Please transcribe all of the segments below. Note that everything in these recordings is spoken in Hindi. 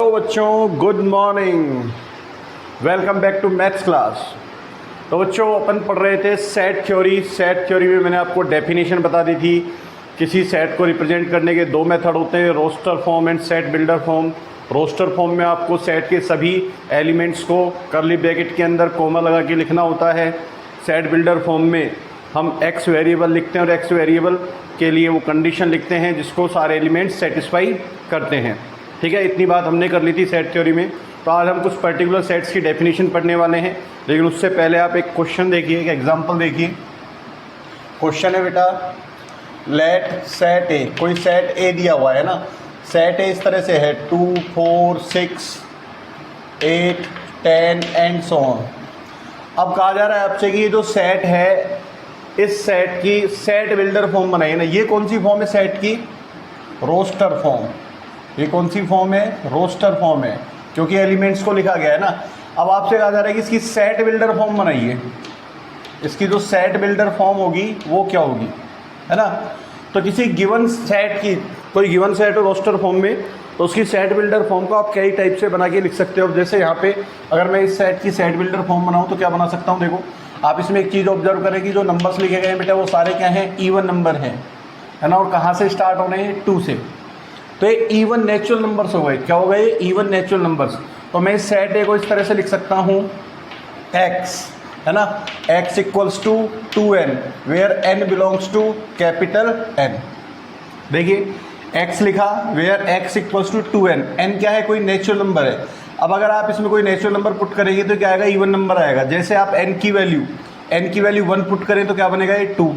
हेलो बच्चों, good morning. Welcome back to maths class. तो बच्चों अपन पढ़ रहे थे सेट थ्योरी। सेट थ्योरी में मैंने आपको डेफिनेशन बता दी थी। किसी सेट को रिप्रेजेंट करने के दो मेथड होते हैं, roster form and set builder form. Roster form में आपको सेट के सभी एलिमेंट्स को कर्ली ब्रैकेट के अंदर कोमा लगा के लिखना होता है। सेट बिल्डर फॉर्म में हम एक्स वेरिएबल लिखते हैं और एक्स वेरिएबल के लिए वो कंडीशन लिखते हैं जिसको सारे एलिमेंट्स सेटिस्फाई करते हैं। ठीक है, इतनी बात हमने कर ली थी सेट थ्योरी में। तो आज हम कुछ पर्टिकुलर सेट्स की डेफिनेशन पढ़ने वाले हैं, लेकिन उससे पहले आप एक क्वेश्चन देखिए, एक एग्जांपल देखिए। क्वेश्चन है बेटा, लेट सेट ए, कोई सेट ए दिया हुआ है ना। सेट ए इस तरह से है 2, 4, 6, 8, 10 एंड सो ऑन। अब कहा जा रहा है आपसे कि ये जो सेट है, इस सेट की सेट बिल्डर फॉर्म बनाइए ना। ये कौन सी फॉर्म है सेट की? Roster form. ये कौन सी फॉर्म है? रोस्टर फॉर्म है, क्योंकि एलिमेंट्स को लिखा गया है ना। अब आपसे कहा जा रहा है कि इसकी सेट बिल्डर फॉर्म बनाइए। इसकी जो सेट बिल्डर फॉर्म होगी वो क्या होगी, है ना। तो किसी गिवन सेट की, कोई गिवन सेट हो रोस्टर फॉर्म में, तो उसकी सेट बिल्डर फॉर्म को आप कई टाइप से बना के लिख सकते हो। जैसे यहाँ पे अगर मैं इस सेट की सेट बिल्डर फॉर्म बनाऊँ तो क्या बना सकता हूँ? देखो आप इसमें एक चीज़ ऑब्जर्व करें कि जो नंबर्स लिखे गए हैं बेटा वो सारे क्या हैं? इवन नंबर हैं, है ना। और कहाँ से स्टार्ट हो रहे हैं? 2 से। तो ये इवन नेचुरल नंबर्स हो गए। क्या हो गए? Even natural numbers. तो मैं इस सेट ए को इस तरह से लिख सकता हूँ x, है ना। x equals to 2n where n belongs to capital N। देखिए x लिखा, where x equals to 2n। n क्या है? कोई नेचुरल नंबर है। अब अगर आप इसमें कोई नेचुरल नंबर पुट करेंगे तो क्या आएगा? इवन नंबर आएगा। जैसे आप n की वैल्यू 1 पुट करें तो क्या बनेगा? ये 2,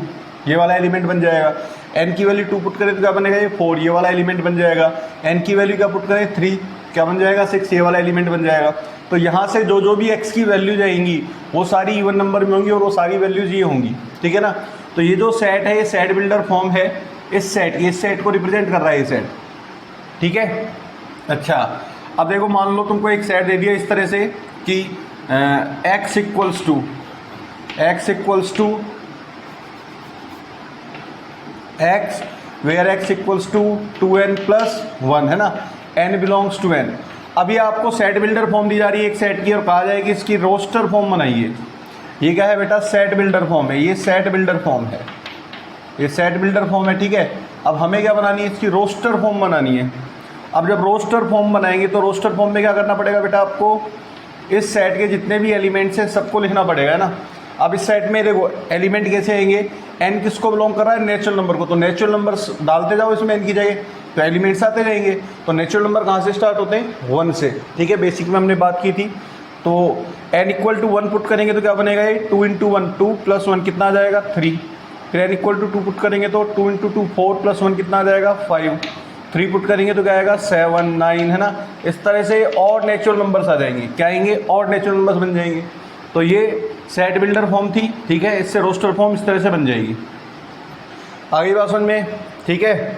ये वाला एलिमेंट बन जाएगा। n की वैल्यू 2 पुट करें तो क्या बनेगा? ये 4, ये वाला एलिमेंट बन जाएगा। n की वैल्यू क्या पुट करें? 3, क्या बन जाएगा? 6, ये वाला एलिमेंट बन जाएगा। तो यहाँ से जो भी x की वैल्यूज आएंगी वो सारी इवन नंबर में होंगी और वो सारी वैल्यूज ये होंगी। ठीक है ना। तो ये जो सेट है, ये सेट बिल्डर फॉर्म है। इस सेट को रिप्रेजेंट कर रहा है ये सेट। ठीक है। अच्छा, अब देखो मान लो तुमको एक सेट दे दिया इस तरह से कि x equals to x where x equals to 2n plus 1, है ना। n belongs to n। अभी आपको सेट बिल्डर फॉर्म दी जा रही है एक सेट की और कहा जाए कि इसकी रोस्टर फॉर्म बनाइए। ये क्या है बेटा? सेट बिल्डर फॉर्म है। ये सेट बिल्डर फॉर्म है, ये सेट बिल्डर फॉर्म है। ठीक है। अब हमें क्या बनानी है? इसकी रोस्टर फॉर्म बनानी है। अब जब रोस्टर फॉर्म बनाएंगे तो रोस्टर फॉर्म में क्या करना पड़ेगा बेटा? आपको इस सेट के जितने भी एलिमेंट्स हैं सबको लिखना पड़ेगा, है ना। अब इस सेट में देखो एलिमेंट कैसे आएंगे? n किसको बिलोंग कर रहा है? नेचुरल नंबर को। तो नेचुरल नंबर्स डालते जाओ इसमें n की जगह, तो एलिमेंट्स आते रहेंगे। तो नेचुरल नंबर कहाँ से स्टार्ट होते हैं? 1 से। ठीक है, बेसिक में हमने बात की थी। तो n इक्वल टू 1 पुट करेंगे तो क्या बनेगा? ये 2 × 1, 2 + 1 कितना आ जाएगा? 3। फिर n इक्वल टू 2 पुट करेंगे तो 2 × 2 4 + 1 कितना आ जाएगा? 5। 3 पुट करेंगे तो क्या आएगा? 7, 9, है ना। इस तरह से और नेचुरल नंबर्स आ जाएंगे। क्या आएंगे? और नेचुरल नंबर्स बन जाएंगे। तो ये सेट बिल्डर फॉर्म थी। ठीक है, इससे रोस्टर फॉर्म इस तरह से बन जाएगी। आगे बात समझ में? ठीक है।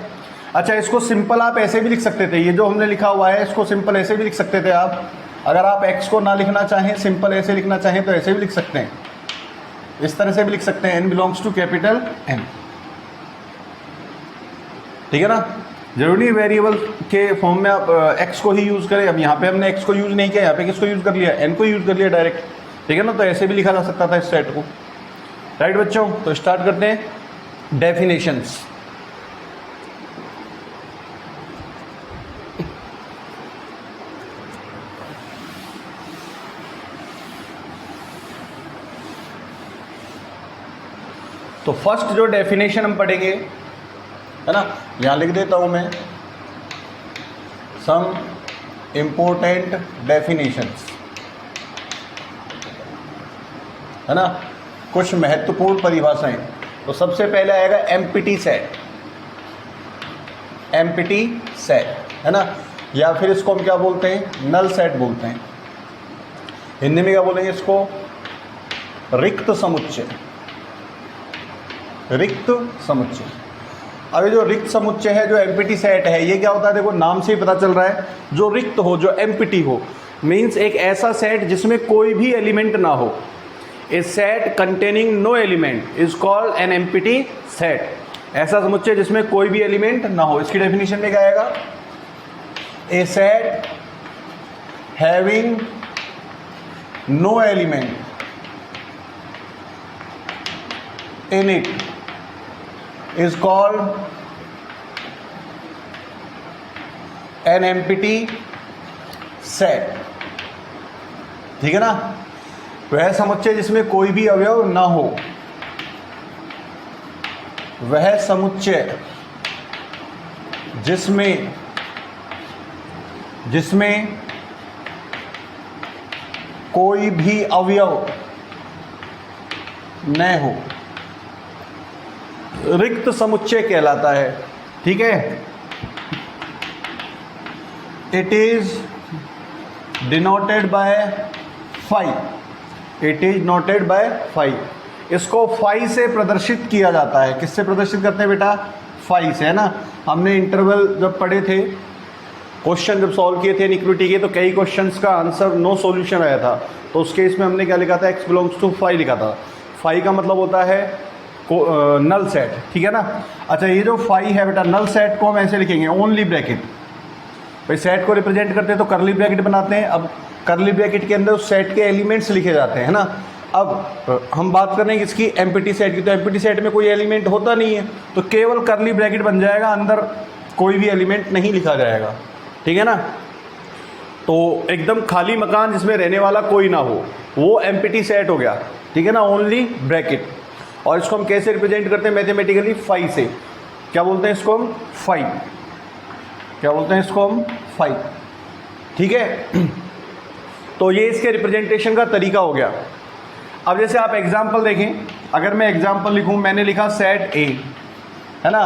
अच्छा, इसको सिंपल आप ऐसे भी लिख सकते थे। ये जो हमने लिखा हुआ है इसको सिंपल ऐसे भी लिख सकते थे आप। अगर आप x को ना लिखना चाहें, सिंपल ऐसे लिखना चाहें तो ऐसे भी लिख सकते हैं। इस तरह से भी लिख सकते हैं, n belongs to capital N। ठीक है ना। जरूरी वेरिएबल के फॉर्म में आप x को ही यूज़ करें। अब यहाँ पे हमने x को यूज़ नहीं किया, यहाँ पे किसको यूज़ कर लिया? n को यूज़ कर लिया डायरेक्ट। ठीक है ना। तो ऐसे भी लिखा जा सकता था इस सेट को। राइट बच्चों, तो स्टार्ट करते हैं डेफिनेशंस। तो फर्स्ट जो डेफिनेशन हम पढ़ेंगे, है ना, यहाँ लिख देता हूँ मैं, सम इम्पोर्टेंट डेफिनेशंस, है ना, कुछ महत्वपूर्ण परिभाषाएं। तो सबसे पहले आएगा एम्प्टी सेट। एम्प्टी सेट, है ना, या फिर इसको हम क्या बोलते हैं? नल सेट बोलते हैं। हिंदी में क्या बोलेंगे इसको? रिक्त समुच्चय। रिक्त समुच्चय। अब ये जो रिक्त समुच्चय है, जो एम्प्टी सेट है, ये क्या होता है? देखो नाम से ही पता चल रहा है, जो रिक्त हो, जो एम्प्टी हो, मीन्स एक ऐसा सेट जिसमें कोई भी एलिमेंट ना हो। A set containing no element is called an empty set. ऐसा समुच्चय जिसमें कोई भी एलिमेंट ना हो। इसकी डेफिनेशन में क्या आएगा? A set having no element in it is called an empty set। ठीक है ना, वह समुच्चय जिसमें कोई भी अवयव ना हो, वह समुच्चय जिसमें कोई भी अवयव न हो, रिक्त समुच्चय कहलाता है। ठीक है, it is denoted by five. It is noted by five. इसको फाइव से प्रदर्शित किया जाता है। किससे प्रदर्शित करते हैं बेटा? फाइव से, है ना। हमने इंटरवल जब पढ़े थे, क्वेश्चन जब सॉल्व किए थे इनइक्वालिटी के, तो कई क्वेश्चंस का आंसर नो सॉल्यूशन आया था। तो उस केस में हमने क्या लिखा था? x बिलोंग्स टू फाइव लिखा था। फाइव का मतलब होता है नल सेट। ठीक है ना। अच्छा, ये जो फाइव है बेटा, नल सेट को हम ऐसे लिखेंगे, ओनली ब्रैकेट। भाई सेट को रिप्रेजेंट करते हैं तो करली ब्रैकेट बनाते हैं। अब करली ब्रैकेट के अंदर उस सेट के एलिमेंट्स लिखे जाते हैं, है ना। अब हम बात कर रहे हैं किसकी? एम्प्टी सेट की। तो एम्प्टी सेट में कोई एलिमेंट होता नहीं है, तो केवल करली ब्रैकेट बन जाएगा, अंदर कोई भी एलिमेंट नहीं लिखा जाएगा। ठीक है ना। तो एकदम खाली मकान जिसमें रहने वाला कोई ना हो, वो एम्प्टी सेट हो गया। ठीक है ना, ओनली ब्रैकेट। और इसको हम कैसे रिप्रेजेंट करते हैं मैथमेटिकली? फाइव से। क्या बोलते हैं इसको हम? फाइव। क्या बोलते हैं इसको हम? फाइव। ठीक है। तो ये इसके रिप्रेजेंटेशन का तरीका हो गया। अब जैसे आप एग्जाम्पल देखें, अगर मैं एग्जाम्पल लिखूं, मैंने लिखा सेट ए, है ना,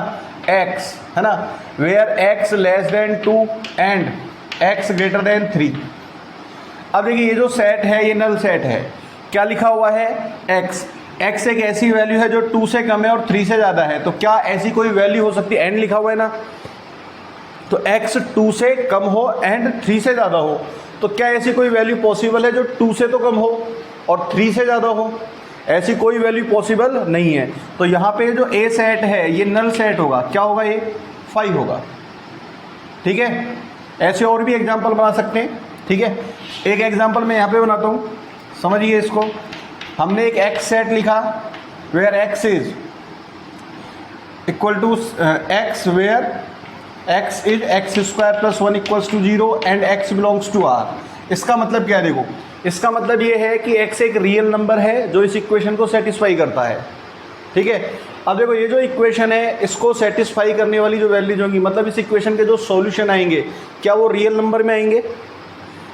एक्स, है ना, where x less than 2 and x greater than 3। अब देखिए, ये जो सेट है ये नल सेट है। क्या लिखा हुआ है? एक्स। एक्स एक ऐसी वैल्यू है जो 2 से कम है और 3 से ज़्यादा है। तो क्या ऐसी कोई वैल्यू हो सकती है? एंड लिखा हुआ है ना, तो एक्स 2 से कम हो एंड 3 से ज़्यादा हो, तो क्या ऐसी कोई वैल्यू पॉसिबल है जो 2 से तो कम हो और 3 से ज़्यादा हो? ऐसी कोई वैल्यू पॉसिबल नहीं है। तो यहाँ पे जो ए सेट है ये नल सेट होगा। क्या होगा? ये 5 होगा। ठीक है। ऐसे और भी एग्जाम्पल बना सकते हैं। ठीक है, एक एग्जाम्पल मैं यहाँ पे बनाता हूँ, समझिए इसको। हमने एक एक्स सेट लिखा, where x is equal to x, where x is x square plus 1 equals to 0 and x belongs to R. इसका मतलब क्या है? देखो, इसका मतलब ये है कि एक्स एक रियल नंबर है जो इस इक्वेशन को सेटिस्फाई करता है। ठीक है। अब देखो, ये जो इक्वेशन है इसको सेटिस्फाई करने वाली जो वैल्यूज होंगी, मतलब इस इक्वेशन के जो सॉल्यूशन आएंगे, क्या वो रियल नंबर में आएंगे?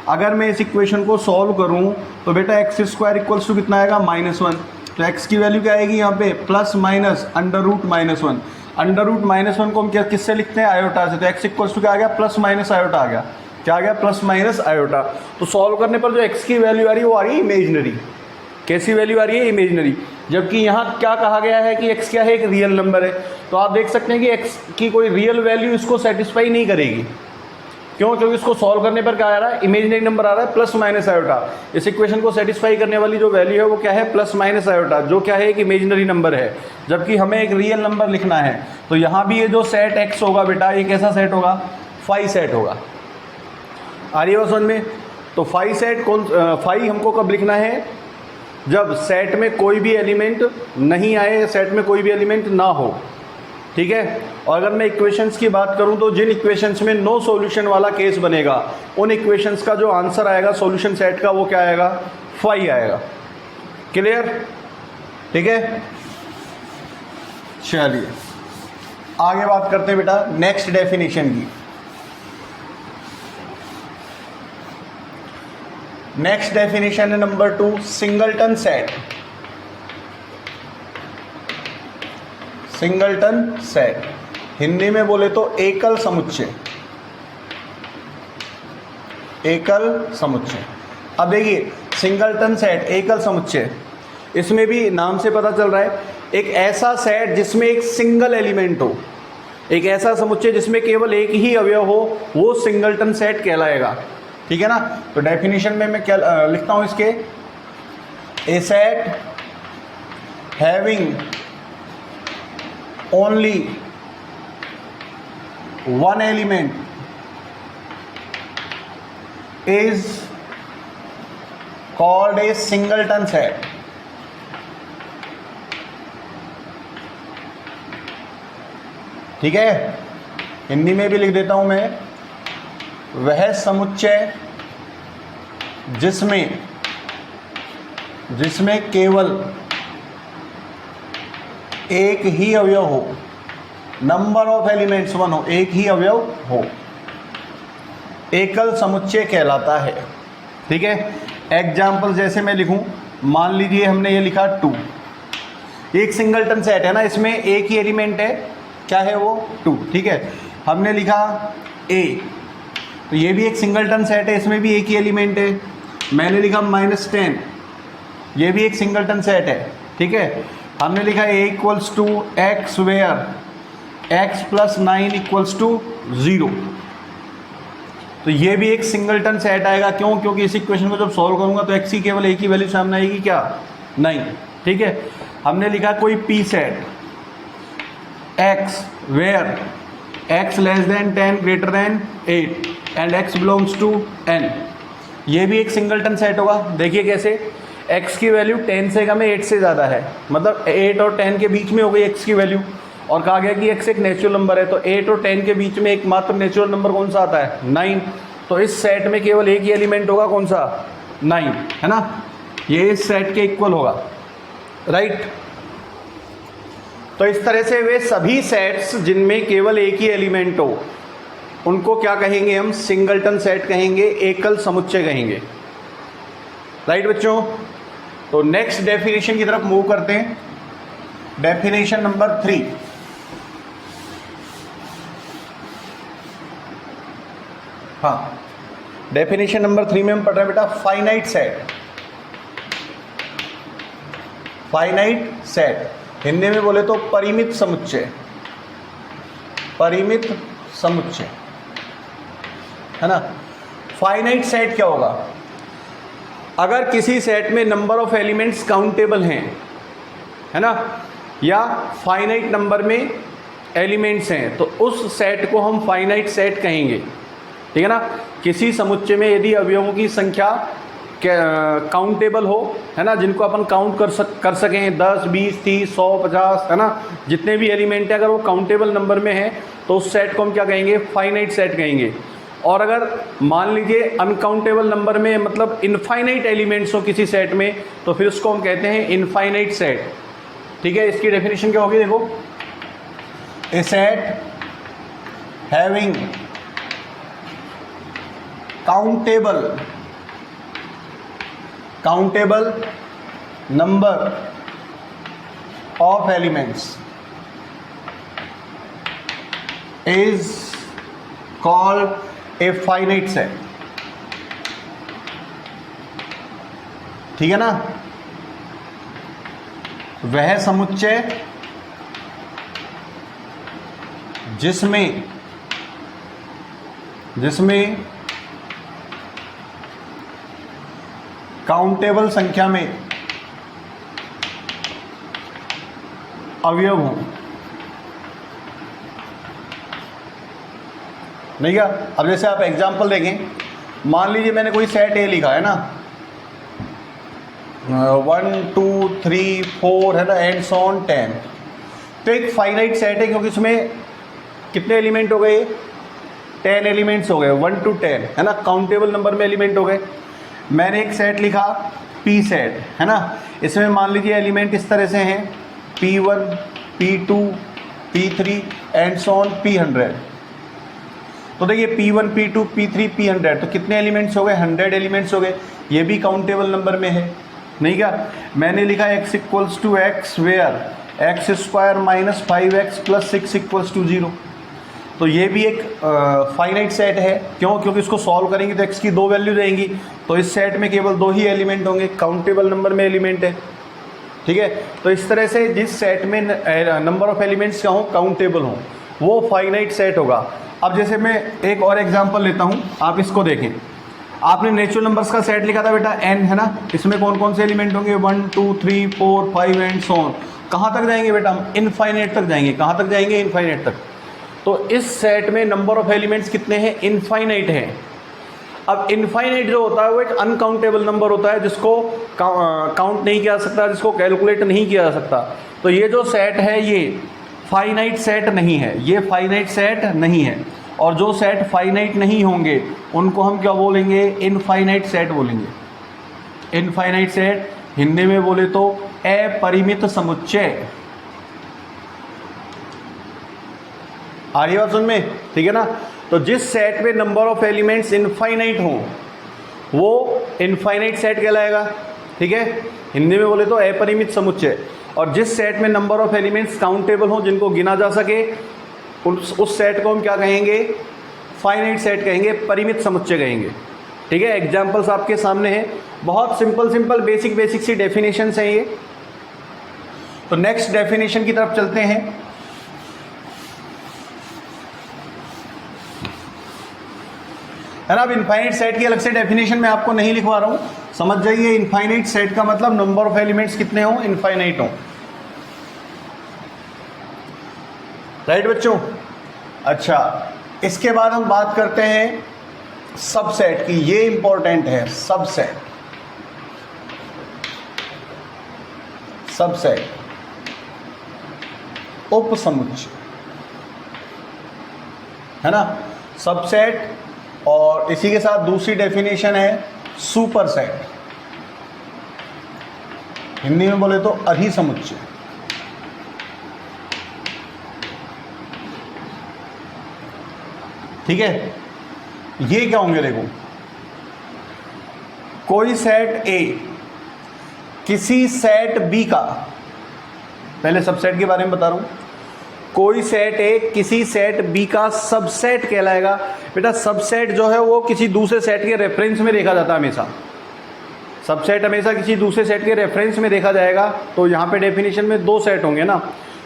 अगर मैं इस इक्वेशन को सॉल्व करूं तो बेटा एक्स स्क्वायर इक्वल्स टू कितना आएगा? -1। तो एक्स की वैल्यू क्या आएगी यहाँ पे? Plus minus under root -1। Under root -1 को हम क्या किससे लिखते हैं? आयोटा से। तो एक्स इक्वल्स टू क्या आ गया? प्लस माइनस आयोटा आ गया। क्या आ गया? Plus minus iota. तो सॉल्व करने पर जो एक्स की वैल्यू आ रही है वो आ रही है इमेजनरी। कैसी वैल्यू आ रही है? इमेजनरी। जबकि यहाँ क्या कहा गया है कि एक्स क्या है? एक रियल नंबर है। तो आप देख सकते हैं कि एक्स की कोई रियल वैल्यू इसको सेटिस्फाई नहीं करेगी। क्यों? क्योंकि इसको सॉल्व करने पर क्या आ रहा है? इमेजिनरी नंबर आ रहा है, प्लस माइनस आयोटा। इस इक्वेशन को सेटिस्फाई करने वाली जो वैल्यू है वो क्या है? प्लस माइनस आयोटा, जो क्या है? एक इमेजिनरी नंबर है। जबकि हमें एक रियल नंबर लिखना है। तो यहाँ भी ये जो सेट एक्स होगा बेटा, ये कैसा सेट होगा? 5 सेट होगा। आ रही है बात समझ में? तो 5 सेट कौन? 5 हमको कब लिखना है? जब सेट में कोई भी एलिमेंट नहीं आए, सेट में कोई भी एलिमेंट ना हो। ठीक है। और अगर मैं इक्वेशंस की बात करूं तो जिन इक्वेशंस में नो सॉल्यूशन वाला केस बनेगा, उन इक्वेशंस का जो आंसर आएगा सॉल्यूशन सेट का, वो क्या आएगा? 5 आएगा। क्लियर? ठीक है। चलिए आगे बात करते हैं बेटा नेक्स्ट डेफिनेशन की। नेक्स्ट डेफिनेशन है number 2, singleton set. Singleton set Hindi में बोले तो एकल समुच्चय। एकल समुच्चय। अब देखिए, सिंगलटन सेट, एकल समुच्चय, इसमें भी नाम से पता चल रहा है एक ऐसा सेट जिसमें एक सिंगल एलिमेंट हो, एक ऐसा समुच्चय जिसमें केवल एक ही अवयव हो, वो सिंगलटन सेट कहलाएगा। ठीक है ना। तो डेफिनेशन में मैं क्या लिखता हूं इसके? A set having only one element is called a singleton set. ठीक है, हिंदी में भी लिख देता हूं मैं, वह समुच्चय जिसमें केवल एक ही अवयव हो, नंबर ऑफ एलिमेंट्स 1 हो, एक ही अवयव हो, एकल समुच्चय कहलाता है। ठीक है, एग्जाम्पल जैसे मैं लिखूं, मान लीजिए हमने ये लिखा 2, एक सिंगलटन सेट है ना, इसमें एक ही एलिमेंट है, क्या है वो 2। ठीक है, हमने लिखा a, तो ये भी एक सिंगलटन सेट है, इसमें भी एक ही एलिमेंट है। मैंने लिखा -10, ये भी एक सिंगलटन सेट है। ठीक है, हमने लिखा a equals to x where x + 9 = 0, तो ये भी एक सिंगलटन सेट आएगा। क्यों? क्योंकि इस इक्वेशन को जब सॉल्व करूंगा तो x की केवल एक ही वैल्यू सामने आएगी, क्या? 9। ठीक है, हमने लिखा कोई p set x where x <10 > 8 and x belongs to n, ये भी एक सिंगलटन सेट होगा। देखिए कैसे, x की वैल्यू 10 से कम है, 8 से ज़्यादा है, मतलब 8 और 10 के बीच में हो गई x की वैल्यू, और कहा गया कि x एक नेचुरल नंबर है, तो 8 और 10 के बीच में एकमात्र नेचुरल नंबर कौन सा आता है? 9। तो इस सेट में केवल एक ही एलिमेंट होगा, कौन सा? 9, है ना, ये इस सेट के इक्वल होगा, राइट। तो इस तरह से वे सभी सेट्स जिनमें केवल एक ही एलिमेंट हो, उनको क्या कहेंगे हम? सिंगलटन सेट कहेंगे, एकल समुच्चय कहेंगे, राइट बच्चों। तो नेक्स्ट डेफिनेशन की तरफ मूव करते हैं, डेफिनेशन नंबर 3। हाँ, डेफिनेशन नंबर 3 में हम पढ़ रहे हैं बेटा finite set. Finite set Hindi में बोले तो परिमित समुच्चय, परिमित समुच्चय, है ना। फाइनाइट सेट क्या होगा? अगर किसी सेट में नंबर ऑफ एलिमेंट्स काउंटेबल हैं, है ना, या फाइनाइट नंबर में एलिमेंट्स हैं, तो उस सेट को हम फाइनाइट सेट कहेंगे। ठीक है ना, किसी समुच्चय में यदि अवयवों की संख्या काउंटेबल हो, है ना, जिनको अपन काउंट कर सकें, 10, 20, 30, 100, 50, है ना, जितने भी एलिमेंट है, अगर वो काउंटेबल नंबर में है तो उस सेट को हम क्या कहेंगे? फाइनाइट सेट कहेंगे। और अगर मान लीजिए अनकाउंटेबल नंबर में, मतलब इनफाइनाइट एलिमेंट्स हो किसी सेट में, तो फिर उसको हम कहते हैं इनफाइनाइट सेट। ठीक है, इसकी डेफिनेशन क्या होगी? देखो, a set having countable number of elements is called a finite set. ठीक है ना, वह समुच्चय जिसमें काउंटेबल संख्या में अवयव हों। नहीं क्या? अब जैसे आप एग्जाम्पल देखें, मान लीजिए मैंने कोई सेट ए लिखा है ना, 1 2 3 4, है ना, एंड सो ऑन 10, तो एक फाइनाइट सेट है, क्योंकि इसमें कितने एलिमेंट हो गए? 10 एलिमेंट्स हो गए, 1 to 10, है ना, काउंटेबल नंबर में एलिमेंट हो गए। मैंने एक सेट लिखा पी सेट, है ना, इसमें मान लीजिए एलिमेंट इस तरह से हैं, P1 P2 P3 and so on P100। तो देखिए P1 P2 P3 P100, तो कितने एलिमेंट्स हो गए? 100 एलिमेंट्स हो गए। ये भी काउंटेबल नंबर में है, नहीं क्या? मैंने लिखा x = x where x² - 5x + 6 = 0, तो ये भी एक फाइनाइट सेट है। क्यों? क्योंकि इसको सॉल्व करेंगे तो x की 2 वैल्यू देंगी, तो इस सेट में केवल 2 ही एलिमेंट होंगे, काउंटेबल नंबर में एलिमेंट है। ठीक है, तो इस तरह से जिस सेट में नंबर ऑफ एलिमेंट्स क्या हो? काउंटेबल हो, वो फाइनाइट सेट होगा। अब जैसे मैं एक और एग्जांपल लेता हूँ, आप इसको देखें। आपने नेचुरल नंबर्स का सेट लिखा था बेटा n, है ना, इसमें कौन कौन से एलिमेंट होंगे? 1 2 3 4 5 एंड सो ऑन। कहाँ तक जाएंगे बेटा हम? इनफाइनाइट तक जाएंगे। कहाँ तक जाएंगे? इनफाइनाइट तक। तो इस सेट में नंबर ऑफ एलिमेंट्स कितने हैं? इनफाइनाइट हैं। अब इनफाइनाइट जो होता है वो एक अनकाउंटेबल नंबर होता है, जिसको काउंट नहीं किया जा सकता, जिसको कैलकुलेट नहीं किया जा सकता। तो ये जो सेट है ये फाइनाइट सेट नहीं है, ये फाइनाइट सेट नहीं है। और जो सेट फाइनाइट नहीं होंगे उनको हम क्या बोलेंगे? इनफाइनाइट सेट बोलेंगे। इनफाइनाइट सेट हिंदी में बोले तो अपरिमित समुच्चय। आ रही बात समझ में? ठीक है ना। तो जिस सेट में नंबर ऑफ एलिमेंट्स इनफाइनाइट हो वो इनफाइनाइट सेट कहलाएगा। ठीक है, हिंदी में बोले तो अपरिमित समुच्चय। और जिस सेट में नंबर ऑफ एलिमेंट्स काउंटेबल हो, जिनको गिना जा सके, उस सेट को हम क्या कहेंगे? फाइनाइट सेट कहेंगे, परिमित समुच्चय कहेंगे। ठीक है, एग्जाम्पल्स आपके सामने हैं, बहुत सिंपल बेसिक सी डेफिनेशंस हैं ये। तो नेक्स्ट डेफिनेशन की तरफ चलते हैं। है ना। अब इनफाइनाइट सेट की अलग से डेफिनेशन मैं आपको नहीं लिखवा रहा हूं, समझ जाइए। इनफाइनाइट सेट का मतलब नंबर ऑफ एलिमेंट्स कितने हो? इनफाइनाइट हो। राइट बच्चों? अच्छा, इसके बाद हम बात करते हैं सबसेट की। ये इंपॉर्टेंट है, सबसेट। सबसेट उपसमुच्चय, है ना। सबसेट, और इसी के साथ दूसरी डेफिनेशन है सुपरसेट। हिंदी में बोले तो अधिसमुच्चय। ठीक है, ये क्या होंगे? देखो, कोई सेट ए किसी सेट बी का, पहले सबसेट के बारे में बता रहा हूं, कोई सेट ए किसी सेट बी का सबसेट कहलाएगा। बेटा सबसेट जो है वो किसी दूसरे सेट के रेफरेंस में देखा जाता है हमेशा। सबसेट हमेशा किसी दूसरे सेट के रेफरेंस में देखा जाएगा। तो यहाँ पे डेफिनेशन में दो सेट होंगे ना।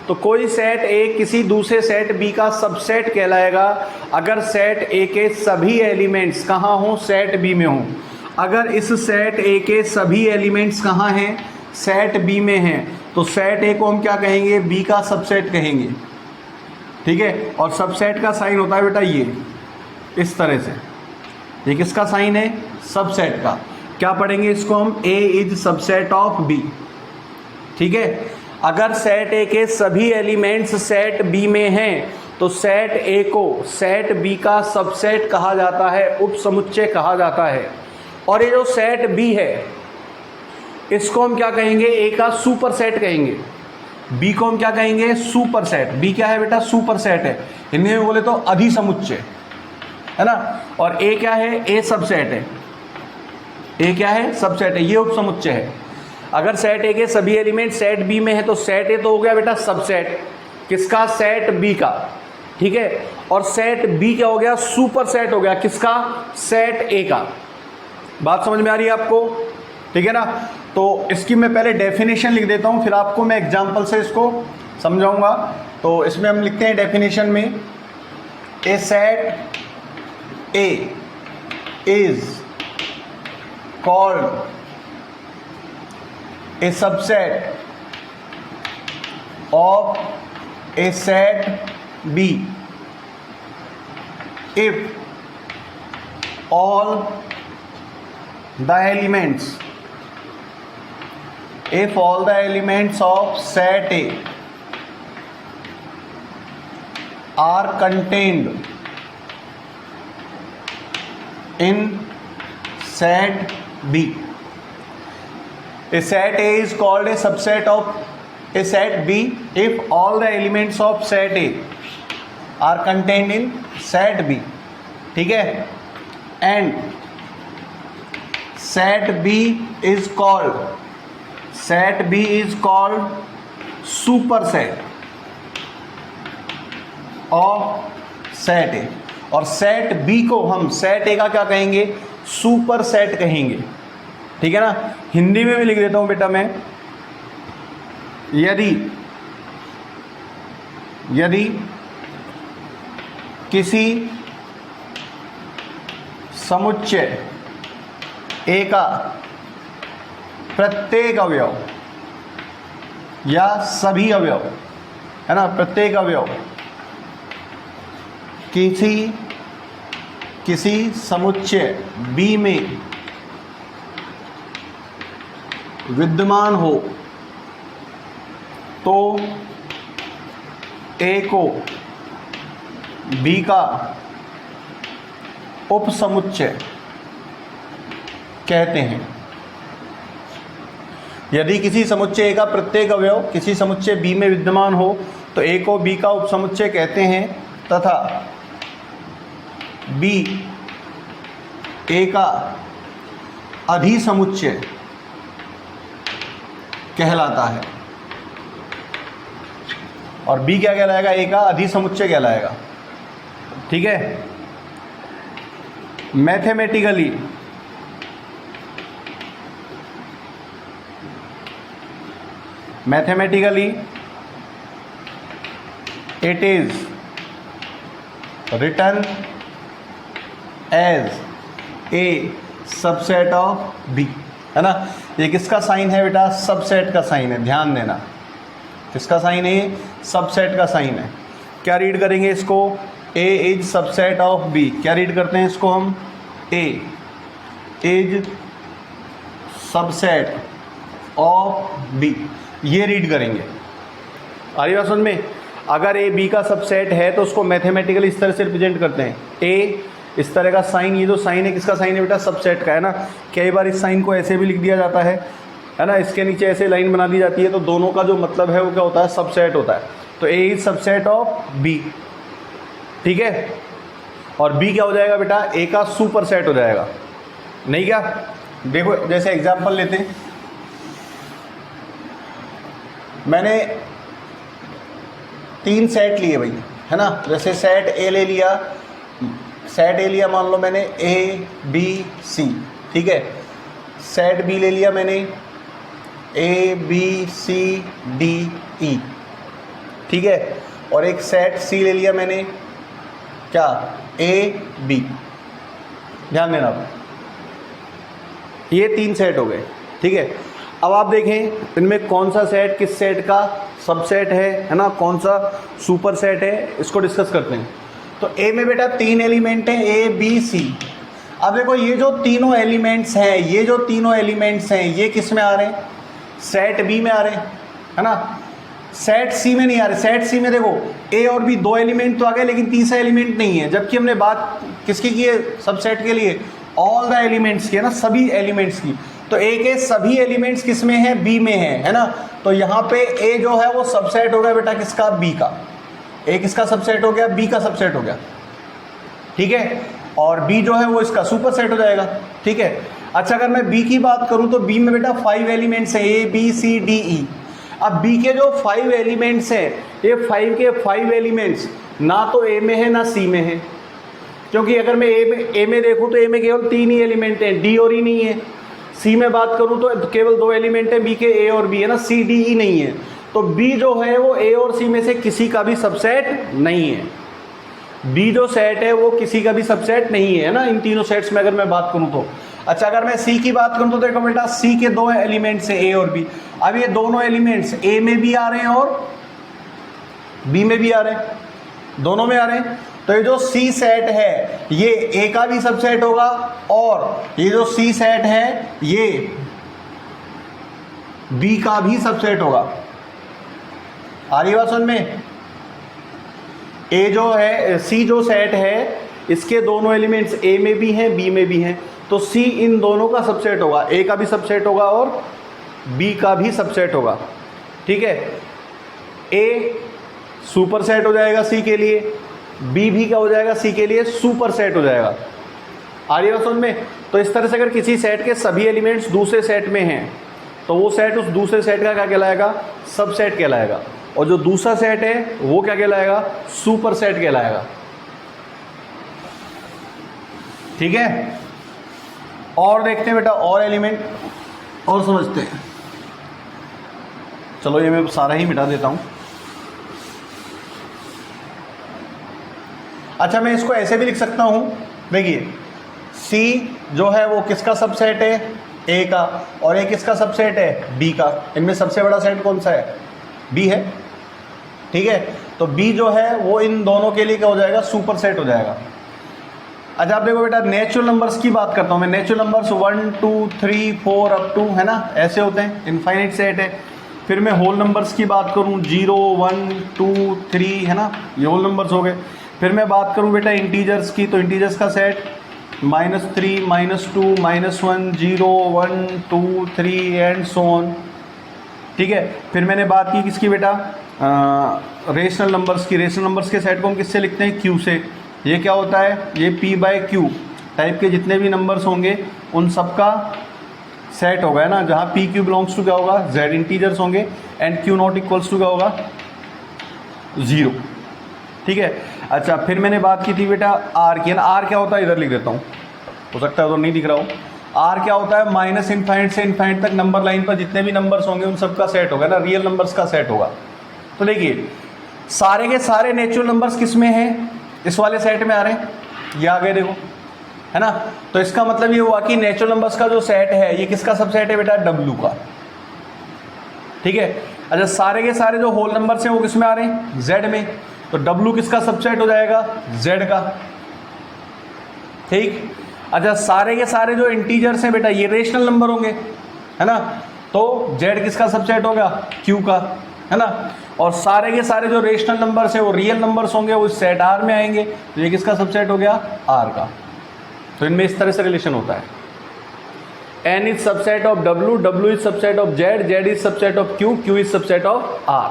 तो कोई सेट ए किसी दूसरे सेट बी का सबसेट कहलाएगा अगर सेट ए के सभी एलिमेंट्स कहाँ हों? सेट बी में हों। अगर इस सेट ए के सभी एलिमेंट्स कहाँ हैं? सेट बी में हैं। तो सेट ए को हम क्या कहेंगे? बी का सबसेट कहेंगे। ठीक है, और सबसेट का साइन होता है बेटा ये, इस तरह से। ये किसका साइन है? सबसेट का। क्या पढ़ेंगे इसको हम? ए इज सबसेट ऑफ बी। ठीक है, अगर सेट ए के सभी एलिमेंट्स सेट बी में हैं तो सेट ए को सेट बी का सबसेट कहा जाता है, उपसमुच्चय कहा जाता है। और ये जो सेट बी है इसको हम क्या कहेंगे? ए का सुपर सेट कहेंगे। बी को हम क्या कहेंगे? Super set. बी क्या है बेटा? सुपर सेट है। हिंदी में बोले तो अधिसमुच्चय, है ना। और ए क्या है? ए सबसेट है। ए क्या है? सबसेट है। ये उपसमुच्चय है। अगर सेट ए के सभी एलिमेंट सेट बी में है तो सेट ए तो हो गया बेटा सबसेट किसका? सेट बी का। ठीक है, और सेट बी क्या हो गया? सुपर सेट हो गया किसका? सेट ए का। बात समझ में आ रही है आपको? ठीक है ना। तो इसकी मैं पहले डेफिनेशन लिख देता हूं, फिर आपको मैं एग्जांपल से इसको समझाऊंगा। तो इसमें हम लिखते हैं डेफिनेशन में, a set A is called a subset of a set B if all the elements of set A are contained in set B. A set A is called a subset of a set B if all the elements of set A are contained in set B. ठीक है, and set B is called superset of set A. और set B को हम set A का क्या कहेंगे? सुपर सेट कहेंगे। ठीक है ना। हिंदी में भी लिख देता हूं बेटा मैं, यदि किसी समुच्चय ए का प्रत्येक अवयव या सभी अवयव, है ना, प्रत्येक अवयव किसी समुच्चय बी में विद्यमान हो तो ए को बी का उपसमुच्चय कहते हैं। यदि किसी समुच्चय का प्रत्येक अवयव किसी समुच्चय बी में विद्यमान हो तो ए को बी का उपसमुच्चय कहते हैं तथा बी ए का अधिसमुच्चय कहलाता है। और बी क्या कहलाएगा? ए का अधिसमुच्चय कहलाएगा। ठीक है। Mathematically it is written as a subset of B, है ना। ये किसका साइन है बेटा? सबसेट का साइन है, ध्यान देना। किसका साइन है? ये सबसेट का साइन है। क्या रीड करेंगे इसको? A is subset of B। क्या रीड करते हैं इसको हम? A is subset of B, ये रीड करेंगे। आ रही बात समझ में? अगर ए बी का सबसेट है तो उसको मैथमेटिकली इस तरह से रिप्रेजेंट करते हैं। ए इस तरह का साइन, ये जो साइन है किसका साइन है बेटा? सबसेट का, है ना। कई बार इस साइन को ऐसे भी लिख दिया जाता है ना। इसके नीचे ऐसे लाइन बना दी जाती है, तो दोनों का जो मतलब है वो क्या होता है? सबसेट होता है। तो A is subset of B, ठीक है। और बी क्या हो जाएगा बेटा? ए का सुपर सेट हो जाएगा, नहीं क्या? देखो जैसे एग्जाम्पल लेते हैं, मैंने 3 सेट लिए भाई, है ना। जैसे सेट ए ले लिया, मान लो मैंने ए बी सी, ठीक है। सेट बी ले लिया मैंने A B C D E, ठीक है। और एक सेट सी ले लिया मैंने, क्या? A B. ध्यान देना आप, ये 3 सेट हो गए, ठीक है। अब आप देखें इनमें कौन सा सेट किस सेट का सबसेट है ना, कौन सा सुपर सेट है, इसको डिस्कस करते हैं। तो ए में बेटा 3 एलिमेंट हैं, ए बी सी। अब देखो ये जो तीनों एलिमेंट्स हैं, ये किस में आ रहे हैं? सेट बी में आ रहे हैं, है ना। सेट सी में नहीं आ रहे। सेट सी में देखो ए और बी 2 एलिमेंट तो आ गए, लेकिन तीसरा एलिमेंट नहीं है। जबकि हमने बात किसकी की है? सबसेट के लिए ऑल द एलिमेंट्स की, है ना, सभी एलिमेंट्स की। तो ए के सभी एलिमेंट्स किस में है? बी में है ना। तो यहाँ पे ए जो है वो सबसेट हो गया बेटा किसका? बी का। ए किसका सबसेट हो गया? बी का सबसेट हो गया, ठीक है। और बी जो है वो इसका सुपर सेट हो जाएगा, ठीक है। अच्छा, अगर मैं बी की बात करूं तो बी में बेटा 5 एलिमेंट्स हैं, A B C D E. अब बी के जो 5 एलिमेंट्स हैं, ये 5 के 5 एलिमेंट्स ना तो ए में है ना सी में है। क्योंकि अगर मैं ए में देखूं तो ए में केवल 3 ही एलिमेंट हैं, डी और ई नहीं है। सी में बात करूं तो केवल 2 एलिमेंट हैं, बी के ए और बी, है ना, सी डी ई नहीं है। तो बी जो है वो ए और सी में से किसी का भी सबसेट नहीं है। बी जो सेट है वो किसी का भी सबसेट नहीं है ना, इन तीनों सेट्स में अगर मैं बात करूं तो। अच्छा, अगर मैं सी की बात करूं तो देखो बेटा सी के 2 एलिमेंट्स हैं, ए और बी। अब ये दोनों एलिमेंट्स ए में भी आ रहे हैं और बी में भी आ रहे हैं, दोनों में आ रहे हैं। तो ये जो सी सेट है ये ए का भी सबसेट होगा, और ये जो सी सेट है ये बी का भी सबसेट होगा। आ रही बात समझ में? ए जो है, सी जो सेट है इसके दोनों एलिमेंट्स ए में भी हैं बी में भी हैं, तो सी इन दोनों का सबसेट होगा, ए का भी सबसेट होगा और बी का भी सबसेट होगा, ठीक है। ए सुपर सेट हो जाएगा सी के लिए, बी भी क्या हो जाएगा? सी के लिए सुपर सेट हो जाएगा। आ रही बात समझ में? तो इस तरह से अगर किसी सेट के सभी एलिमेंट्स दूसरे सेट में हैं तो वो सेट उस दूसरे सेट का क्या कहलाएगा? सबसेट कहलाएगा। और जो दूसरा सेट है वो क्या कहलाएगा? सुपर सेट कहलाएगा, ठीक है। और देखते हैं बेटा और एलिमेंट और समझते हैं। चलो ये मैं सारा ही मिटा देता हूं। अच्छा, मैं इसको ऐसे भी लिख सकता हूं, देखिए सी जो है वो किसका सबसेट है? ए का। और ए किसका सबसेट है? बी का। इनमें सबसे बड़ा सेट कौन सा है? बी है, ठीक है। तो बी जो है वो इन दोनों के लिए क्या हो जाएगा? सुपर सेट हो जाएगा। अच्छा आप देखो बेटा, नेचुरल नंबर्स की बात करता हूँ मैं। नेचुरल नंबर्स 1 2 3 4 अप टू, है ना, ऐसे होते हैं, इनफाइनाइट सेट है। फिर मैं होल नंबर्स की बात करूँ 0 1 2 3, है ना, ये होल नंबर्स हो गए। फिर मैं बात करूँ बेटा इंटीजर्स की, तो इंटीजर्स का सेट -3 -2 -1 0 1 2 3 एंड सो ऑन, ठीक है। फिर मैंने बात की किसकी बेटा, रेशनल नंबर्स की। रेशनल नंबर्स के सेट को हम किससे लिखते हैं, क्यू से। ये क्या होता है, ये p/q टाइप के जितने भी नंबर्स होंगे उन सब का सेट होगा, है ना, जहाँ pq बिलोंग्स टू क्या होगा, z इंटीजर्स होंगे, and q not equals to क्या होगा, 0, ठीक है। अच्छा फिर मैंने बात की थी बेटा r की, r क्या होता है, इधर लिख देता हूँ, हो सकता है तो नहीं दिख रहा हो। r क्या होता है, माइनस इनफाइनाइट से इनफाइनाइट तक नंबर लाइन पर जितने भी नंबर्स होंगे उन सब का सेट होगा ना, रियल नंबर्स का सेट होगा। तो देखिए सारे के सारे नेचुरल नंबर्स किस में हैं, इस वाले सेट में आ रहे हैं, ये आ गए देखो, है ना। तो इसका मतलब ये हुआ कि नेचुरल नंबर्स का जो सेट है ये किसका सबसेट है बेटा, W का, ठीक है। अच्छा सारे के सारे जो होल नंबर्स हैं वो किस में आ रहे हैं, Z में, तो W किसका सबसेट हो जाएगा, Z का, ठीक। अच्छा सारे के सारे जो इंटीजर्स हैं बेटा ये रेशनल नंबर होंगे, है ना, तो Z किसका सबसेट होगा, Q का, है ना। और सारे के सारे जो रेशनल नंबर्स हैं वो रियल नंबर्स होंगे, वो सेट R में आएंगे, तो ये किसका सबसेट हो गया, R का। तो इनमें इस तरह से रिलेशन होता है, N is subset of W, W is subset of Z, Z is subset of Q, Q is subset of R,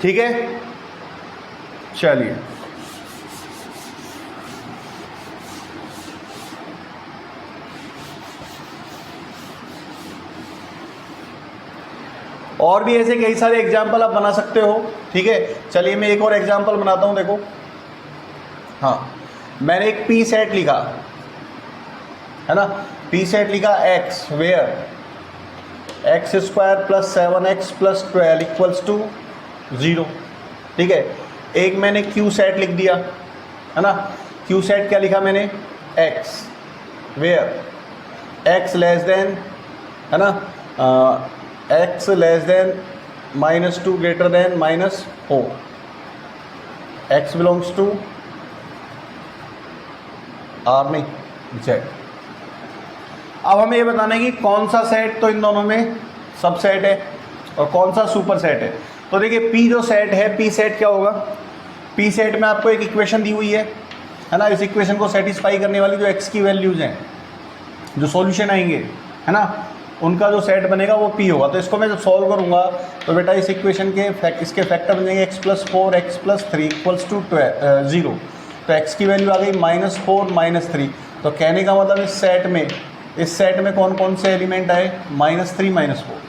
ठीक है। चलिए और भी ऐसे कई सारे एग्जाम्पल आप बना सकते हो, ठीक है। चलिए मैं एक और एग्जाम्पल बनाता हूं, देखो। हाँ मैंने एक पी सेट लिखा, है ना, पी सेट लिखा x where x² + 7x + 12 equals to 0, ठीक है। एक मैंने क्यू सेट लिख दिया, है ना। क्यू सेट क्या लिखा मैंने, x where x less than, है ना, x less than -2 greater than -4, x belongs to R नहीं Z। अब हमें ये बताना है कि कौन सा सेट तो इन दोनों में सबसेट है और कौन सा सुपर सेट है। तो देखिए P जो सेट है, P सेट क्या होगा, P सेट में आपको एक इक्वेशन दी हुई है ना, इस इक्वेशन को सेटिस्फाई करने वाली जो x की वैल्यूज़ हैं, जो सॉल्यूशन आएंगे, है ना, उनका जो सेट बनेगा वो P होगा। तो इसको मैं जब सॉल्व करूंगा तो बेटा इस इक्वेशन के इसके फैक्टर बन जाएंगे x + 4 x + 3 इक्वल्स टू 0। तो x की वैल्यू आ गई -4 -3। तो कहने का मतलब इस सेट में कौन कौन से एलिमेंट आए, -3 -4,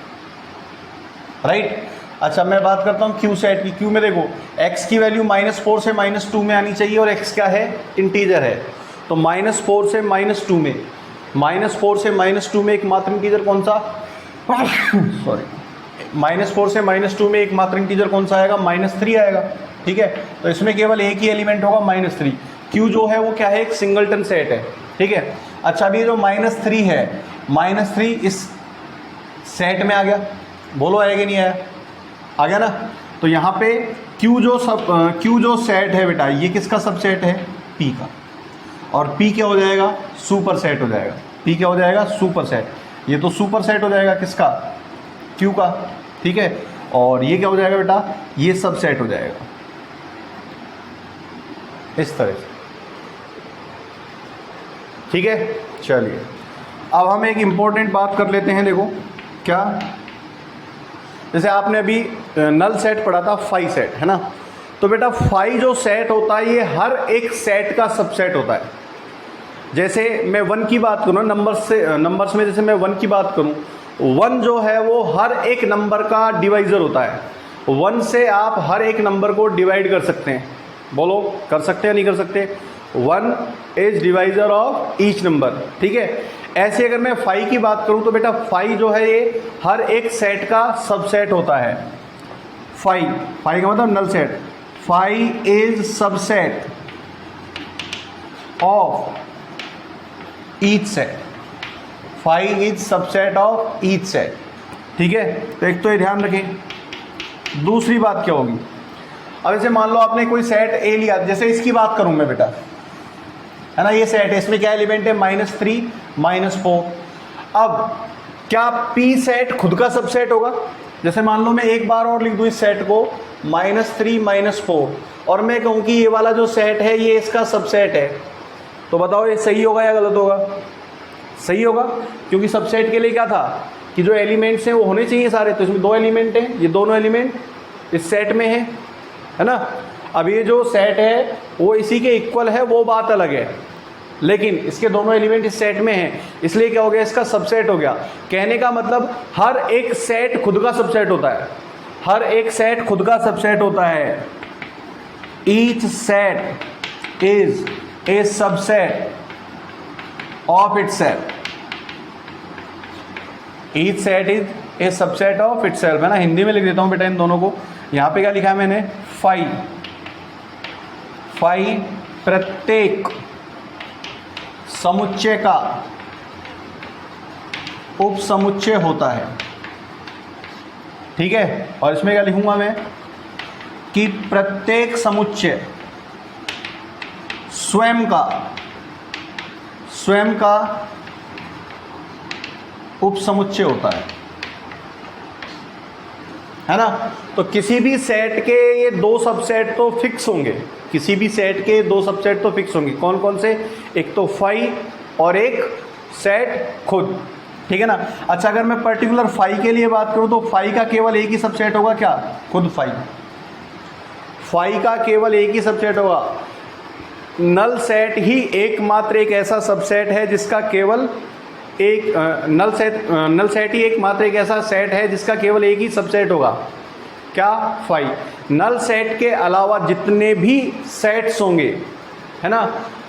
राइट। अच्छा मैं बात करता हूँ क्यू सेट की। क्यू में देखो x की वैल्यू -4 से -2 में आनी चाहिए, और x क्या है, इंटीजर है। तो -4 से -2 में, -4 से -2 में एक मात्र इंटीजर कौन सा, सॉरी, -4 से -2 में एक मात्र इंटीजर कौन सा आएगा, -3 आएगा, ठीक है। तो इसमें केवल एक ही एलिमेंट होगा, -3। क्यू जो है वो क्या है, एक सिंगलटन सेट है, ठीक है। अच्छा अभी जो -3 है, -3 इस सेट में आ गया, बोलो आया कि नहीं आया, आ गया ना। तो यहाँ पे क्यू जो सेट है बेटा ये किसका सबसेट है, P का, और P क्या हो जाएगा, सुपर सेट हो जाएगा। P क्या हो जाएगा, सुपर सेट। ये तो सुपर सेट हो जाएगा किसका, Q का, ठीक है। और ये क्या हो जाएगा बेटा, ये सबसेट हो जाएगा इस तरह से, ठीक है। चलिए अब हम एक इम्पोर्टेंट बात कर लेते हैं, देखो क्या, जैसे आपने अभी नल सेट पढ़ा था, फाई सेट, है ना। तो बेटा फाई जो सेट होता है ये हर एक सेट का सबसेट होता है। जैसे मैं 1 की बात करूँ, नंबर्स में जैसे मैं 1 की बात करूँ, 1 जो है वो हर एक नंबर का डिवाइज़र होता है। 1 से आप हर एक नंबर को डिवाइड कर सकते हैं, बोलो कर सकते हैं नहीं कर सकते, 1 is divisor of each number, ठीक है। ऐसे अगर मैं 5 की बात करूं तो बेटा 5 जो है ये हर एक सेट का सबसेट होता है। 5 का मतलब null set, 5 is subset of each set, 5 is subset of each set, ठीक है। तो एक तो ये ध्यान रखें। दूसरी बात क्या होगी, अब ऐसे मान लो आपने कोई सेट ए लिया, जैसे इसकी बात करूं मैं बेटा, है ना, ये सेट है, इसमें क्या एलिमेंट है, -3 -4। अब क्या पी सेट खुद का सबसेट होगा? जैसे मान लो मैं एक बार और लिख दूं इस सेट को -3 -4, और मैं कहूं कि ये वाला जो सेट है ये इसका सबसेट है, तो बताओ ये सही होगा या गलत होगा? सही होगा, क्योंकि सबसेट के लिए क्या था कि जो एलिमेंट्स हैं वो होने चाहिए सारे, तो इसमें 2 एलिमेंट हैं, ये दोनों एलिमेंट इस सेट में है ना। अब ये जो सेट है वो इसी के इक्वल है, वो बात अलग है, लेकिन इसके दोनों एलिमेंट इस सेट में हैं, इसलिए क्या हो गया, इसका सबसेट हो गया। कहने का मतलब हर एक सेट खुद का सबसेट होता है, हर एक सेट खुद का सबसेट होता है। Each set is a subset of itself, each set is a subset of itself, है ना। हिंदी में लिख देता हूं बेटा इन दोनों को। यहां पे क्या लिखा है मैंने, फाई प्रत्येक समुच्चय का उपसमुच्चय होता है, ठीक है। और इसमें क्या लिखूंगा मैं कि प्रत्येक समुच्चय स्वयं का उपसमुच्चय होता है ना। तो किसी भी सेट के ये 2 सबसेट तो फिक्स होंगे, किसी भी सेट के 2 सबसेट तो फिक्स होंगे। कौन कौन से? एक तो फाई और एक सेट खुद, ठीक है ना। अच्छा, अगर मैं पर्टिकुलर फाई के लिए बात करूं तो फाई का केवल एक ही सबसेट होगा, क्या? खुद फाई का केवल एक ही सबसेट होगा। नल सेट ही एकमात्र एक ऐसा सबसेट है जिसका केवल एक नल सेट ही एकमात्र एक ऐसा सेट है जिसका केवल एक ही सबसेट होगा, क्या? फाई। नल सेट के अलावा जितने भी सेट्स होंगे, है ना,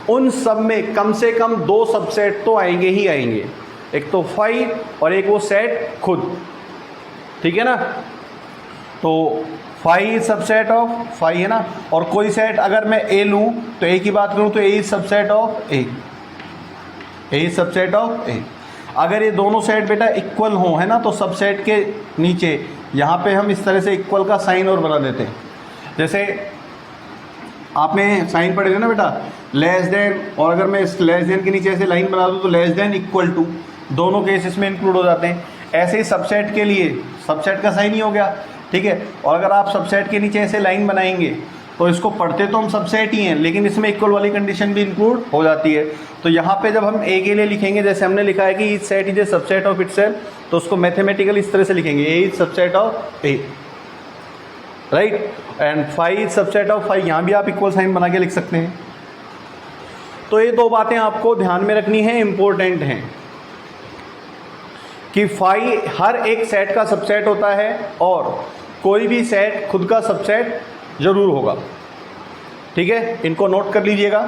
उन सब में कम से कम 2 सबसेट तो आएंगे ही आएंगे, एक तो फाई और एक वो सेट खुद, ठीक है ना। तो फाई सबसेट ऑफ फाई, है ना। और कोई सेट अगर मैं ए लूँ तो ए की बात करूँ तो A is subset of A, subset of A. अगर ये दोनों सेट बेटा इक्वल हो, है ना, तो सबसेट के नीचे यहाँ पे हम इस तरह से इक्वल का साइन और बना देते हैं। जैसे आपने साइन पढ़े थे ना बेटा, लेस देन, और अगर मैं इस लेस देन के नीचे ऐसे लाइन बना दूँ तो लेस देन इक्वल टू, दोनों केसेस में इंक्लूड हो जाते हैं। ऐसे ही सबसेट के लिए सबसेट का साइन ही हो गया, ठीक है। और अगर आप सबसेट के नीचे ऐसे लाइन बनाएंगे तो इसको पढ़ते तो हम सबसेट ही हैं, लेकिन इसमें इक्वल वाली कंडीशन भी इंक्लूड हो जाती है। तो यहाँ पे जब हम ए के लिए लिखेंगे, जैसे हमने लिखा है कि each set is a subset of itself, तो उसको मैथमेटिकल इस तरह से लिखेंगे, A is subset of A, right. And phi is subset of phi, यहाँ भी आप इक्वल साइन बना के लिख सकते हैं। तो ये 2 बातें आपको ध्यान में रखनी है, इंपॉर्टेंट हैं, कि फाई हर एक सेट का सबसेट होता है और कोई भी सेट खुद का सबसेट जरूर होगा, ठीक है। इनको नोट कर लीजिएगा।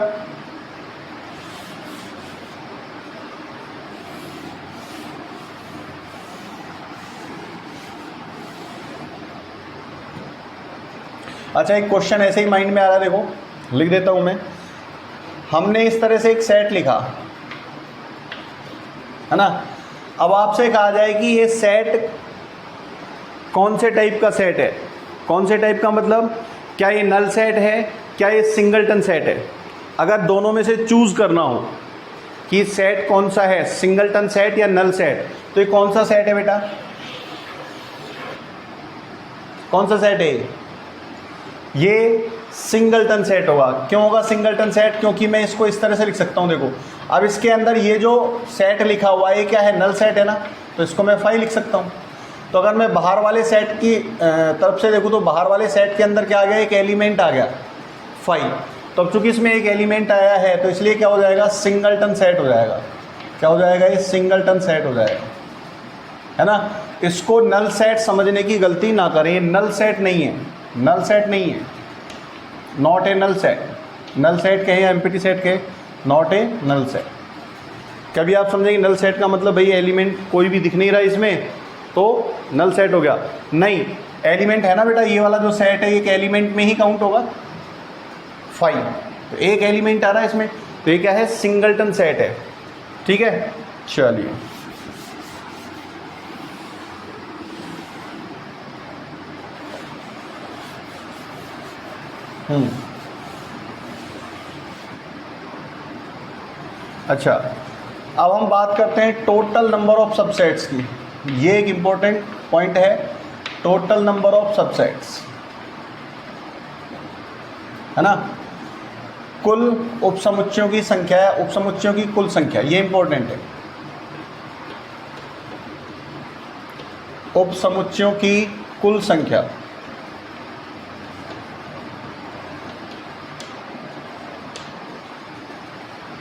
अच्छा, एक क्वेश्चन ऐसे ही माइंड में आ रहा है, देखो लिख देता हूं मैं। हमने इस तरह से एक सेट लिखा, है ना। अब आपसे कहा जाए कि ये सेट कौन से टाइप का सेट है, कौन से टाइप का मतलब क्या ये नल सेट है, क्या ये सिंगलटन सेट है। अगर दोनों में से चूज करना हो कि सेट कौन सा है, सिंगलटन सेट या नल सेट, तो ये कौन सा सेट है बेटा, कौन सा सेट है? ये सिंगलटन सेट होगा। क्यों होगा सिंगलटन सेट? क्योंकि मैं इसको इस तरह से लिख सकता हूं, देखो अब इसके अंदर ये जो सेट लिखा हुआ है ये क्या है, नल सेट है ना, तो इसको मैं फाई लिख सकता हूं। तो अगर मैं बाहर वाले सेट की तरफ से देखूं तो बाहर वाले सेट के अंदर क्या आ गया, एक एलिमेंट आ गया फाई। तो अब चूंकि इसमें एक एलिमेंट आया है तो इसलिए क्या हो जाएगा, सिंगलटन सेट हो जाएगा। क्या हो जाएगा, ये सिंगलटन सेट हो जाएगा, है ना। इसको नल सेट समझने की गलती ना करें, ये नल सेट नहीं है, नल सेट नहीं है, not a null set. Null set कहे या एम्प्टी सेट कहे, नॉट ए नल सेट। कभी आप समझेंगे नल सेट का मतलब भाई एलिमेंट कोई भी दिख नहीं रहा इसमें तो नल सेट हो गया, नहीं, एलिमेंट है ना बेटा, ये वाला जो सेट है एक एलिमेंट में ही काउंट होगा फाई, तो एक एलिमेंट आ रहा है इसमें, तो ये क्या है, सिंगलटन सेट है, ठीक है। चलिए अच्छा, अब हम बात करते हैं टोटल नंबर ऑफ सबसेट्स की। ये एक इंपॉर्टेंट पॉइंट है, टोटल नंबर ऑफ सबसेट्स, है ना। कुल उपसमुच्चयों की संख्या है, उपसमुच्चयों की कुल संख्या, ये इंपॉर्टेंट है। उपसमुच्चयों की कुल संख्या,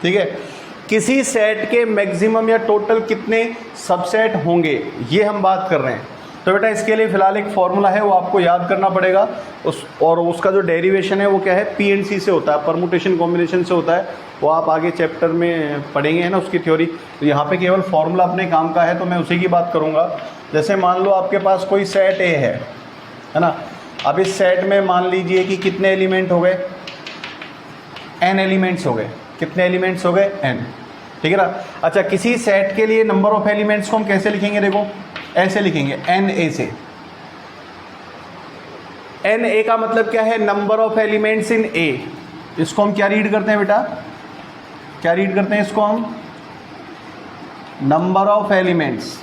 ठीक है। किसी सेट के मैक्सिमम या टोटल कितने सबसेट होंगे, ये हम बात कर रहे हैं। तो बेटा इसके लिए फिलहाल एक फॉर्मूला है, वो आपको याद करना पड़ेगा। और उसका जो डेरिवेशन है वो क्या है, पी एंड सी से होता है, परमुटेशन कॉम्बिनेशन से होता है। वो आप आगे चैप्टर में पढ़ेंगे, है ना, उसकी थ्योरी। तो यहाँ पे केवल फॉर्मूला अपने काम का है, तो मैं उसी की बात करूँगा। जैसे मान लो आपके पास कोई सेट ए है ना। अब इस सेट में मान लीजिए कि कितने एलिमेंट हो गए, n एलिमेंट्स हो गए। कितने एलिमेंट्स हो गए, n, ठीक है ना। अच्छा, किसी सेट के लिए नंबर ऑफ एलिमेंट्स को हम कैसे लिखेंगे, देखो ऐसे लिखेंगे, एन ए से। एन ए का मतलब क्या है, नंबर ऑफ एलिमेंट्स इन ए। इसको हम क्या रीड करते हैं बेटा, क्या रीड करते हैं इसको हम, नंबर ऑफ एलिमेंट्स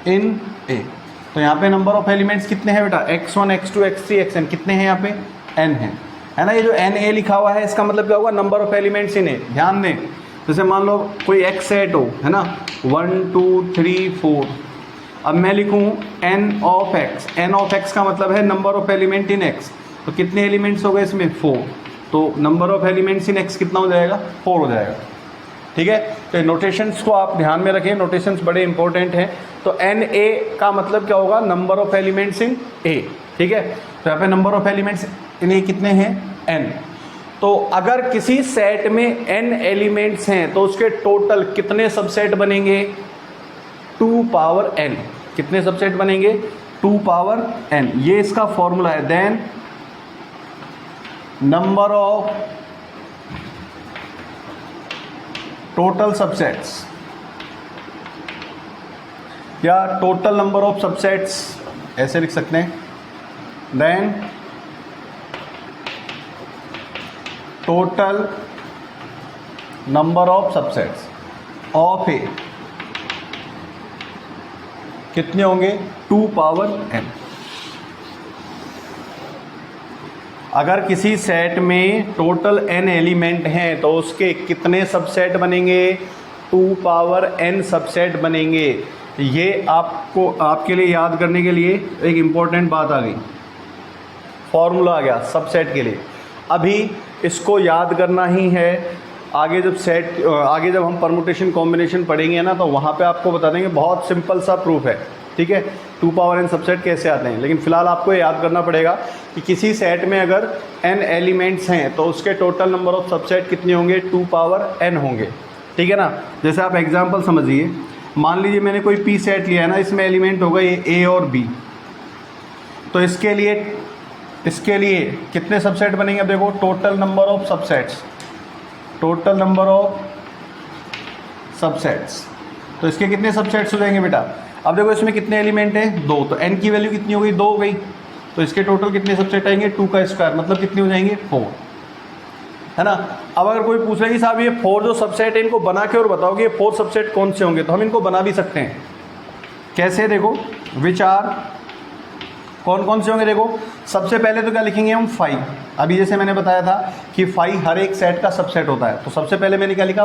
इन ए। तो यहाँ पे नंबर ऑफ एलिमेंट्स कितने हैं बेटा, x1 x2 x3 xn, कितने हैं यहाँ पे, n है ना। ये जो एन ए लिखा हुआ है इसका मतलब क्या होगा, नंबर ऑफ एलिमेंट्स इन ए। ध्यान दें, जैसे मान लो कोई x सेट हो, है ना, 1 2 3 4। अब मैं लिखूँ n of x, n of x का मतलब है number of element in x। तो कितने एलिमेंट्स हो गए इसमें, 4। तो number of elements in x कितना हो जाएगा, 4 हो जाएगा, ठीक है। तो नोटेशंस को आप ध्यान में रखें, नोटेशंस बड़े इंपॉर्टेंट हैं। तो एन ए का मतलब क्या होगा, नंबर ऑफ एलिमेंट्स इन ए, ठीक है। तो यहाँ पे नंबर ऑफ एलिमेंट्स इन ए कितने हैं, n। तो अगर किसी सेट में n एलिमेंट्स हैं तो उसके टोटल कितने सबसेट बनेंगे, 2 पावर n। कितने सबसेट बनेंगे, 2 पावर n। ये इसका फॉर्मूला है। Then number of total subsets या टोटल नंबर ऑफ सबसेट्स, ऐसे लिख सकते हैं। Then total number of subsets of A कितने होंगे, 2 पावर n। अगर किसी सेट में टोटल n एलिमेंट हैं तो उसके कितने सबसेट बनेंगे, 2 पावर n सबसेट बनेंगे। ये आपको, आपके लिए याद करने के लिए एक इम्पॉर्टेंट बात आ गई, फॉर्मूला आ गया सबसेट के लिए। अभी इसको याद करना ही है, आगे जब हम परमुटेशन कॉम्बिनेशन पढ़ेंगे ना, तो वहाँ पे आपको बता देंगे। बहुत सिंपल सा प्रूफ है, ठीक है, 2 पावर n सबसेट कैसे आते हैं। लेकिन फिलहाल आपको याद करना पड़ेगा कि किसी सेट में अगर n एलिमेंट्स हैं तो उसके टोटल नंबर ऑफ सबसेट कितने होंगे, 2 पावर n होंगे, ठीक है ना। जैसे आप एग्जाम्पल समझिए, मान लीजिए मैंने कोई पी सेट लिया है ना, इसमें एलिमेंट होगा ये ए और बी। तो इसके लिए कितने सबसेट बनेंगे, अब देखो total number of subsets, total number of subsets. तो इसके कितने सबसेट्स हो जाएंगे बेटा, अब देखो इसमें कितने एलिमेंट हैं, 2। तो n की वैल्यू कितनी हो गई, 2 हो गई। तो इसके टोटल कितने सबसेट आएंगे, 2 का स्क्वायर, मतलब कितने हो जाएंगे, 4, है ना। अब अगर कोई पूछ रहा है कि साहब ये 4 जो सबसेट है इनको बना के और बताओ कि ये 4 सबसेट कौन से होंगे, तो हम इनको बना भी सकते हैं। कैसे, देखो विचार, कौन कौन से होंगे। देखो सबसे पहले तो क्या लिखेंगे हम, 5। अभी जैसे मैंने बताया था कि 5 हर एक सेट का सबसेट होता है, तो सबसे पहले मैंने क्या लिखा,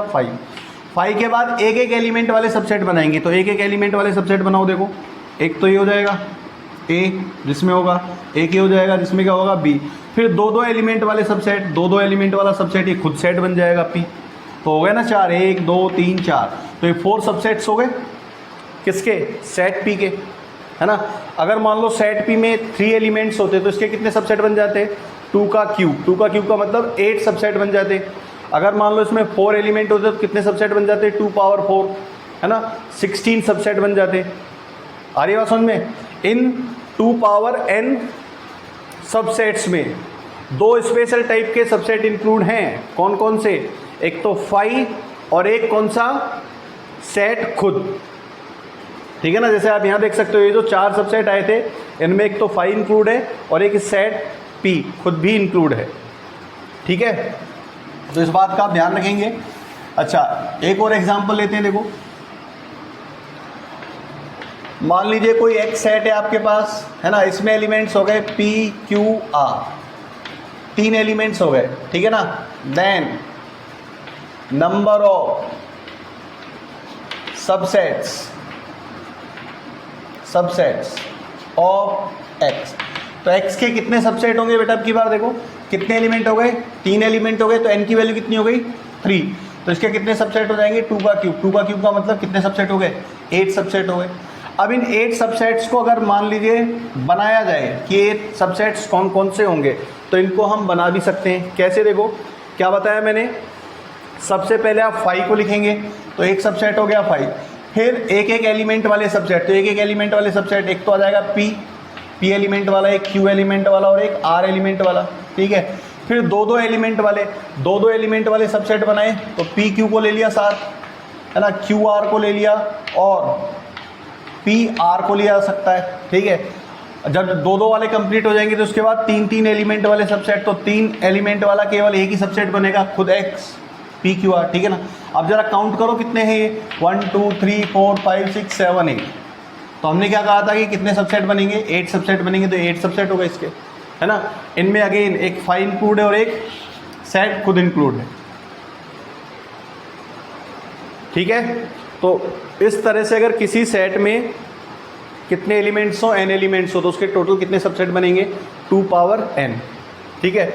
5 के बाद एक एक एलिमेंट वाले सबसेट बनाएंगे। तो एक एक एलिमेंट वाले सबसेट बनाओ। देखो एक तो ये हो जाएगा ए जिसमें होगा, एक ये हो जाएगा जिसमें क्या होगा, बी। फिर 2 एलिमेंट वाले सबसेट, 2 एलिमेंट वाला सबसेट ये खुद सेट बन जाएगा पी। तो हो गया ना 4, 1 2 3 4। तो ये 4 सबसेट्स हो गए किसके, सेट पी के, है ना। अगर मान लो सेट पी में 3 एलिमेंट्स होते तो इसके कितने सबसेट बन जाते, 2 का क्यूब का मतलब 8 सबसेट बन जाते। अगर मान लो इसमें 4 एलिमेंट होते तो कितने सबसेट बन जाते, 2 पावर 4, है ना, 16 सबसेट बन जाते। आ रही बात समझ में। इन 2 पावर n सबसेट्स में 2 स्पेशल टाइप के सबसेट इंक्लूड हैं। कौन कौन से, एक तो 5 और एक कौन सा, सेट खुद, ठीक है ना। जैसे आप यहाँ देख सकते हो ये जो 4 सबसेट आए थे इनमें एक तो फाई इंक्लूड है और एक सेट पी खुद भी इंक्लूड है। ठीक है, तो इस बात का आप ध्यान रखेंगे। अच्छा, एक और एग्जांपल लेते हैं। देखो, मान लीजिए कोई एक सेट है आपके पास, है ना, इसमें एलिमेंट्स हो गए पी क्यू आर, 3 एलिमेंट्स हो गए, ठीक है ना। Then number of subsets of x. तो एक्स के कितने सबसेट होंगे बेटा? अब की बार देखो कितने एलिमेंट हो गए? 3 एलिमेंट हो गए, तो एन की वैल्यू कितनी हो गई? 3। तो इसके कितने सबसेट हो जाएंगे? 2 का क्यूब। 2 का क्यूब का मतलब कितने सबसेट हो गए? 8 सबसेट हो गए। अब इन 8 सबसेट्स को अगर मान लीजिए बनाया जाए कि 8 सबसेट्स कौन कौन से होंगे, तो इनको हम बना भी सकते हैं। कैसे? देखो, क्या बताया मैंने, सबसे पहले आप 5 को लिखेंगे, तो एक सबसेट हो गया 5। फिर एक एक एलिमेंट वाले सबसेट, तो एक एक एलिमेंट वाले सबसेट, एक तो आ जाएगा पी एलिमेंट वाला, एक क्यू एलिमेंट वाला और एक आर एलिमेंट वाला। ठीक है, फिर दो एलिमेंट वाले सबसेट बनाए, तो पी क्यू को ले लिया साथ, है ना, क्यू आर को ले लिया और पी आर को लिया जा सकता है। ठीक है, जब दो वाले कंप्लीट हो जाएंगे तो उसके बाद 3 एलिमेंट वाले सबसेट, तो 3 एलिमेंट वाला केवल एक ही सबसेट बनेगा, खुद एक्स पी क्यू आर। ठीक है ना। अब जरा काउंट करो कितने हैं ये, 1 2 3 4 5 6 7 8। तो हमने क्या कहा था कि कितने सबसेट बनेंगे? 8 सबसेट बनेंगे, तो 8 सबसेट होगा इसके, है ना। इनमें अगेन एक फाई इंक्लूड है और एक सेट खुद इंक्लूड है। ठीक है, तो इस तरह से अगर किसी सेट में कितने एलिमेंट्स हो, n एलिमेंट्स हो, तो उसके टोटल कितने सबसेट बनेंगे? 2 पावर n। ठीक है।